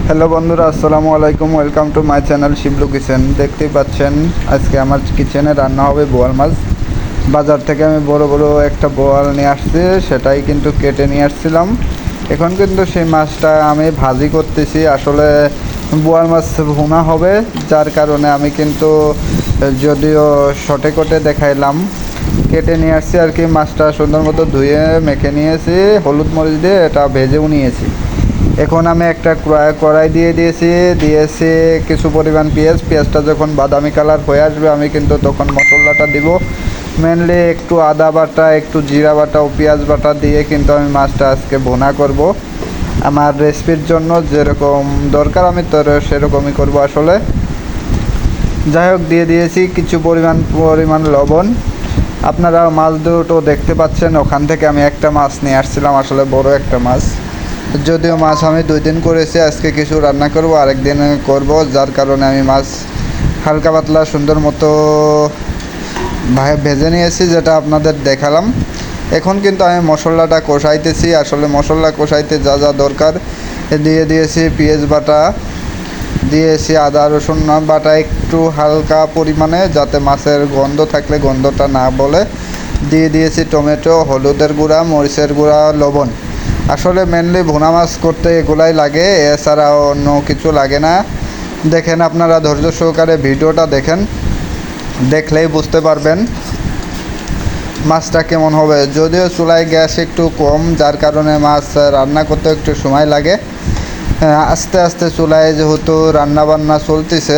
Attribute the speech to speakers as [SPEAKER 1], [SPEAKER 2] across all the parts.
[SPEAKER 1] Hello বন্ধুরা, আসসালামু আলাইকুম। Welcome to my channel Shiblu kitchen. দেখতেই পাচ্ছেন আজকে আমার কিচেনে রান্না হবে বোয়াল মাছ। বাজার থেকে আমি বড় বড় একটা বোয়াল নিয়ে আসছি, সেটাই কিন্তু কেটে নিয়ে আসছিলাম। এখন কিন্তু সেই মাছটা আমি ভাজি করতেছি। আসলে বোয়াল মাছ ভুনা হবে, যার কারণে আমি কিন্তু যদিও শর্টে কটে দেখাইলাম, কেটে নিয়ে আসছি আর কি। মাছটা সুন্দর মতো ধুয়ে মেখে নিয়েছি, হলুদ মরিচ দিয়ে এটা ভেজেও নিয়েছি। এখন আমি একটা কড়াই দিয়েছি কিছু পরিমাণ পেঁয়াজটা যখন বাদামি কালার হয়ে আসবে আমি কিন্তু তখন মশলাটা দিব। মেনলি একটু আদা বাটা, একটু জিরা বাটা ও পেঁয়াজ বাটা দিয়ে কিন্তু আমি মাছটা আজকে ভুনা করব। আমার রেসিপির জন্য যেরকম দরকার আমি তো সেরকমই করব আসলে। যাই হোক, দিয়েছি কিছু পরিমাণ লবণ। আপনারা মাছ দুটো দেখতে পাচ্ছেন, ওখান থেকে আমি একটা মাছ নিয়ে আসছিলাম, আসলে বড় একটা মাছ। যদিও মাছ আমি 2 দিন করেছি, আজকে কিছু রান্না করব, আরেক দিন করব, যার কারণে আমি মাছ হালকা পাতলা সুন্দর মতো ভেজে নিয়েছি, যেটা আপনাদের দেখালাম। এখন কিন্তু আমি মশলাটা কষাইতেছি। আসলে মশলা কষাইতে যা যা দরকার দিয়েছি। পেঁয়াজ বাটা দিয়েছি, আদা রসুন বাটা একটু হালকা পরিমাণে, যাতে মাছের গন্ধ থাকলে গন্ধটা না বলে। দিয়েছি টমেটো, হলুদের গুঁড়া, মরিচের গুঁড়া, লবণ। আসলে মেনলি ভুনা মাছ করতে এগুলাই লাগে, এছাড়া অন্য কিছু লাগে না। দেখেন, আপনারা ধৈর্য সহকারে ভিডিওটা দেখলেই বুঝতে পারবেন মাছটা কেমন হবে। যদিও চুলায় গ্যাস একটু কম, যার কারণে মাছ রান্না করতে একটু সময় লাগে। আস্তে আস্তে চুলায় যেহেতু রান্নাবান্না চলতেছে,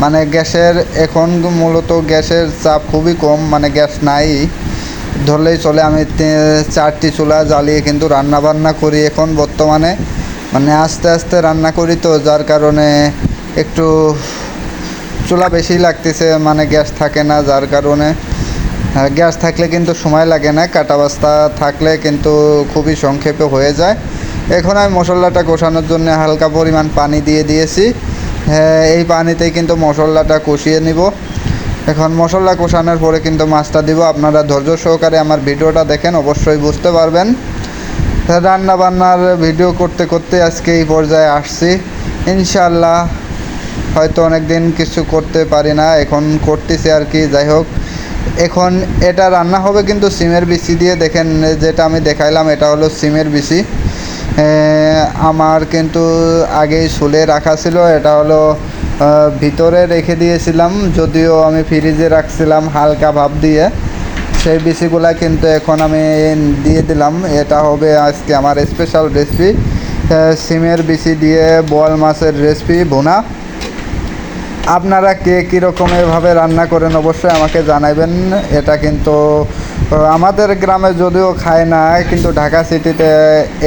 [SPEAKER 1] মানে গ্যাসের এখন মূলত গ্যাসের চাপ খুবই কম, মানে গ্যাস নাই ধরলেই চলে। আমি 4টি চুলা জ্বালিয়ে কিন্তু রান্নাবান্না করি এখন বর্তমানে। মানে আস্তে আস্তে রান্না করি তো, যার কারণে একটু চুলা বেশি লাগতেছে, মানে গ্যাস থাকে না, যার কারণে। গ্যাস থাকলে কিন্তু সময় লাগে না, কাটা বাস্তা থাকলে কিন্তু খুবই সংক্ষেপে হয়ে যায়। এখন আমি মশলাটা কষানোর জন্য হালকা পরিমাণ পানি দিয়েছি। এই পানিতেই কিন্তু মশলাটা কষিয়ে নিব। এখন মশলা কষানোর পরে কিন্তু মাছটা দিব। আপনারা ধৈর্য সহকারে আমার ভিডিওটা দেখেন, অবশ্যই বুঝতে পারবেন। রান্না বান্নার ভিডিও করতে করতে আজকে এই পর্যায়ে আসছি। ইনশাআল্লাহ হয়তো অনেক দিন কিছু করতে পারি না, এখন করতেছি আর কি। যাই হোক, এখন এটা রান্না হবে কিন্তু সিমের বিচি দিয়ে। দেখেন, যেটা আমি দেখাইলাম এটা হলো সিমের বিচি। আমার কিন্তু আগেই ছুলে রাখা ছিল, এটা হলো ভিতরে রেখে দিয়েছিলাম, যদিও আমি ফ্রিজে রাখছিলাম হালকা ভাপ দিয়ে। সেই বিচিগুলা কিন্তু এখন আমি দিয়ে দিলাম। এটা হবে আজকে আমার স্পেশাল রেসিপি, সিমের বিচি দিয়ে বোয়াল মাছের রেসিপি ভুনা। আপনারা কে কীরকমভাবে রান্না করেন অবশ্যই আমাকে জানাবেন। এটা কিন্তু আমাদের গ্রামে যদিও খায় না, কিন্তু ঢাকা সিটিতে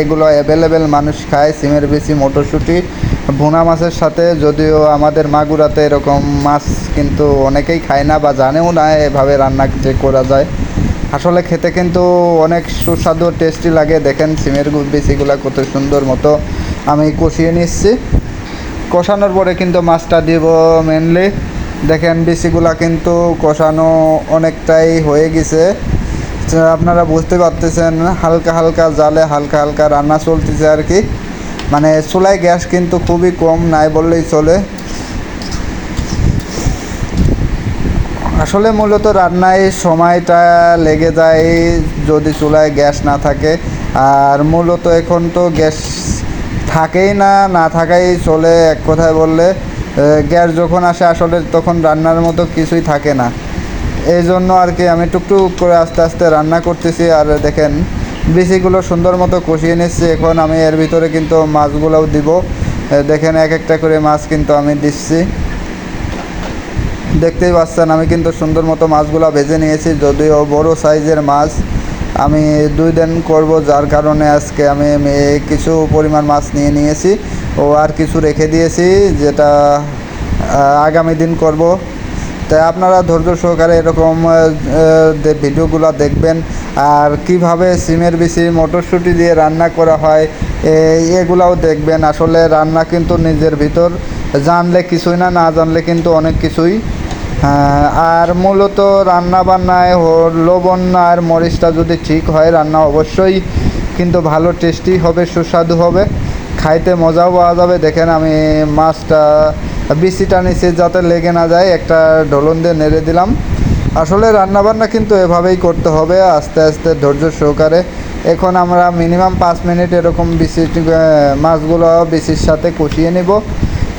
[SPEAKER 1] এগুলো অ্যাভেলেবেল মানুষ খায়, সিমের বিচি মটরশুঁটি ভুনা মাছের সাথে। যদিও আমাদের মাগুরাতে এরকম মাছ কিন্তু অনেকেই খায় না বা জানেও না এভাবে রান্না যে করা যায়। আসলে খেতে কিন্তু অনেক সুস্বাদু টেস্টি লাগে। দেখেন সিমের বিচিগুলো কত সুন্দর মতো আমি কষিয়ে নিচ্ছি। কষানোর পরে কিন্তু মাছটা দিব মেনলি। দেখেন বিচিগুলা কিন্তু কষানো অনেকটাই হয়ে গেছে, আপনারা বুঝতে পারতেছেন। হালকা হালকা জালে হালকা হালকা রান্না চলতেছে আর কি। মানে চুলায় গ্যাস কিন্তু খুবই কম, নাই বললেই চলে। আসলে মূলত রান্নায় সময়টা লেগে যায় যদি চুলায় গ্যাস না থাকে। আর মূলত এখন তো গ্যাস থাকেই না, না থাকাই চলে এক কথায় বললে। গ্যাস যখন আসে আসলে তখন রান্নার মতো কিছুই থাকে না। এই জন্য আর কি আমি টুকটুক করে আস্তে আস্তে রান্না করতেছি। আর দেখেন বিচিগুলো সুন্দর মতো কষিয়ে নিচ্ছি। এখন আমি এর ভিতরে কিন্তু মাছগুলোও দিব। দেখেন এক একটা করে মাছ কিন্তু আমি দিচ্ছি, দেখতেই পাচ্ছেন। আমি কিন্তু সুন্দর মতো মাছগুলো ভেজে নিয়েছি, যদিও বড় সাইজের মাছ আমি 2 দিন করব, যার কারণে আজকে আমি কিছু পরিমাণ মাছ নিয়েছি ও আর কিছু রেখে দিয়েছি, যেটা আগামী দিন করব। তাই আপনারা ধৈর্য সহকারে এরকম ভিডিওগুলো দেখবেন। আর কিভাবে সিমের বিচি মটরশুঁটি দিয়ে রান্না করা হয় এগুলাও দেখবেন। আসলে রান্না কিন্তু নিজের ভিতর, জানলে কিছুই না, না জানলে কিন্তু অনেক কিছুই। আর মূলত রান্না বান্নায় লবণ আর মরিচটা যদি ঠিক হয়, রান্না অবশ্যই কিন্তু ভালো টেস্টি হবে, সুস্বাদু হবে। খাইতে মজাও পাওয়া যাবে। দেখেন আমি মাছটা বিচিটা নিচে যাতে লেগে না যায় একটা ঢোলন দিয়ে নেড়ে দিলাম। আসলে রান্নাবান্না কিন্তু এভাবেই করতে হবে, আস্তে আস্তে ধৈর্য সহকারে। এখন আমরা মিনিমাম 5 মিনিট এরকম মাছগুলো বিচির সাথে কষিয়ে নেব।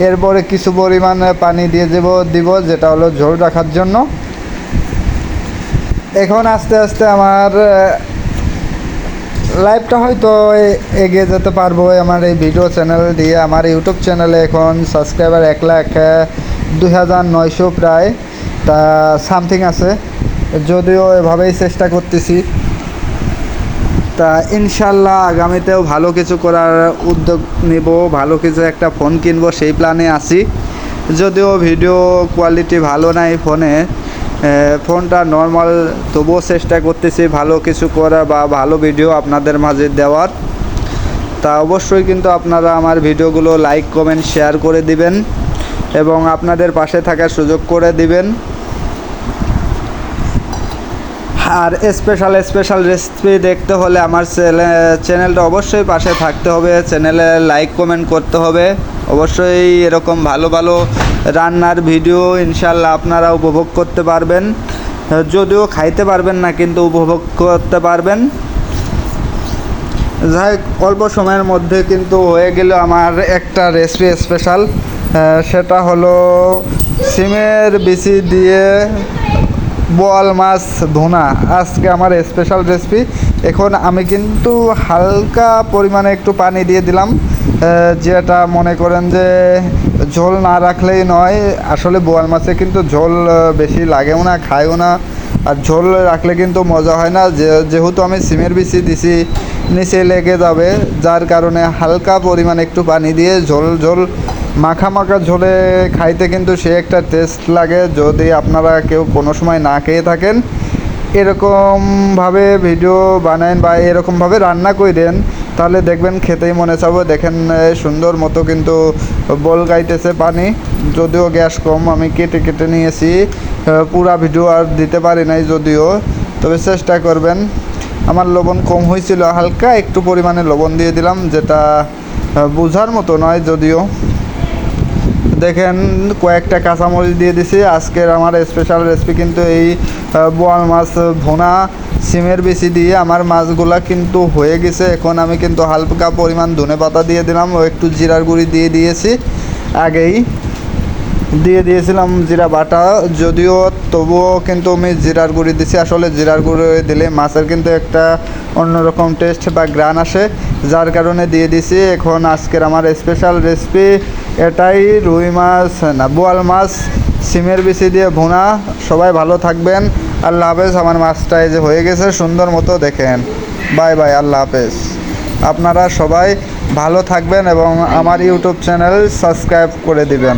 [SPEAKER 1] এরপরে কিছু পরিমাণ পানি দিয়ে দিব যেটা হলো ঝোল রাখার জন্য। এখন আস্তে আস্তে আমার লাইভটা হয়তো এগিয়ে যেতে পারবো আমার এই ভিডিও চ্যানেল দিয়ে। আমার ইউটিউব চ্যানেলে এখন সাবস্ক্রাইবার 1,02,900 প্রায় তা সামথিং আছে, যদিও এভাবেই চেষ্টা করতেছি। তা ইনশাল্লাহ আগামীতেও ভালো কিছু করার উদ্যোগ নেব, ভালো কিছু একটা ফোন কিনবো সেই প্ল্যানে আছি। যদিও ভিডিও কোয়ালিটি ভালো নাই ফোনটা নর্মাল, তবুও চেষ্টা করতেছি ভালো কিছু করা বা ভালো ভিডিও আপনাদের মাঝে দেওয়ার। তা অবশ্যই কিন্তু আপনারা আমার ভিডিওগুলো লাইক কমেন্ট শেয়ার করে দিবেন এবং আপনাদের পাশে থাকার সুযোগ করে দিবেন। আর স্পেশাল রেসিপি দেখতে হলে আমার চ্যানেলটা অবশ্যই পাশে থাকতে হবে, চ্যানেলে লাইক কমেন্ট করতে হবে। অবশ্যই এরকম ভালো ভালো রান্নার ভিডিও ইনশাল্লাহ আপনারা উপভোগ করতে পারবেন, যদিও খাইতে পারবেন না কিন্তু উপভোগ করতে পারবেন। যাই অল্প সময়ের মধ্যে কিন্তু হয়ে গেল আমার একটা রেসিপি স্পেশাল, সেটা হলো সিমের বিচি দিয়ে বোয়াল মাছ ভুনা। আজকে আমার স্পেশাল রেসিপি। এখন আমি কিন্তু হালকা পরিমাণে একটু পানি দিয়ে দিলাম, যেটা মনে করেন যে ঝোল না রাখলেই নয়। আসলে বোয়াল মাছে কিন্তু ঝোল বেশি লাগেও না, খায়ও না, আর ঝোল রাখলে কিন্তু মজা হয় না। যেহেতু আমি সিমের বিচি দিছি নিচে লেগে যাবে, যার কারণে হালকা পরিমাণে একটু পানি দিয়ে ঝোল মাখা ঝোলে খাইতে কিন্তু সে একটা টেস্ট লাগে। যদি আপনারা কেউ কোনো সময় না খেয়ে থাকেন, এরকমভাবে ভিডিও বানান বা এরকমভাবে রান্না করে দেন, তাহলে দেখবেন খেতেই মনে চাবো। দেখেন সুন্দর মতো কিন্তু বল গাইতেছে পানি, যদিও গ্যাস কম আমি কেটে নিয়েছি, পুরা ভিডিও আর দিতে পারি নাই যদিও, তবে চেষ্টা করবেন। আমার লবণ কম হয়েছিল, হালকা একটু পরিমাণে লবণ দিয়ে দিলাম, যেটা বোঝার মতো নয় যদিও। দেখেন কয়েকটা কাঁচামরিচ দিয়ে দিছি। আজকের আমার স্পেশাল রেসিপি কিন্তু এই বোয়াল মাছ ভুনা সিমের বিচি দিয়ে আমার মাছগুলা কিন্তু হয়ে গেছে। এখন আমি কিন্তু হালকা পরিমাণ ধনেপাতা দিয়ে দিলাম ও একটু জিরার গুঁড়ি দিয়ে দিয়েছি, আগেই দিয়ে দিয়েছিলাম জিরা বাটা, যদিও তবুও কিন্তু আমি জিরার গুঁড়ি দিছি। আসলে জিরার গুঁড়ি দিলে মাছের কিন্তু একটা অন্যরকম টেস্ট বা গ্রান আসে, যার কারণে দিয়ে দিছি। এখন আজকের আমার স্পেশাল রেসিপি এটাই, রুই মাছ না বোয়াল মাছ সিমের বিচি দিয়ে ভুনা। সবাই ভালো থাকবেন, আল্লাহ হাফেজ। আমার মাছটা এই যে হয়ে গেছে সুন্দর মতো, দেখেন। বাই বাই, আল্লাহ হাফেজ। আপনারা সবাই ভালো থাকবেন এবং আমার ইউটিউব চ্যানেল সাবস্ক্রাইব করে দিবেন।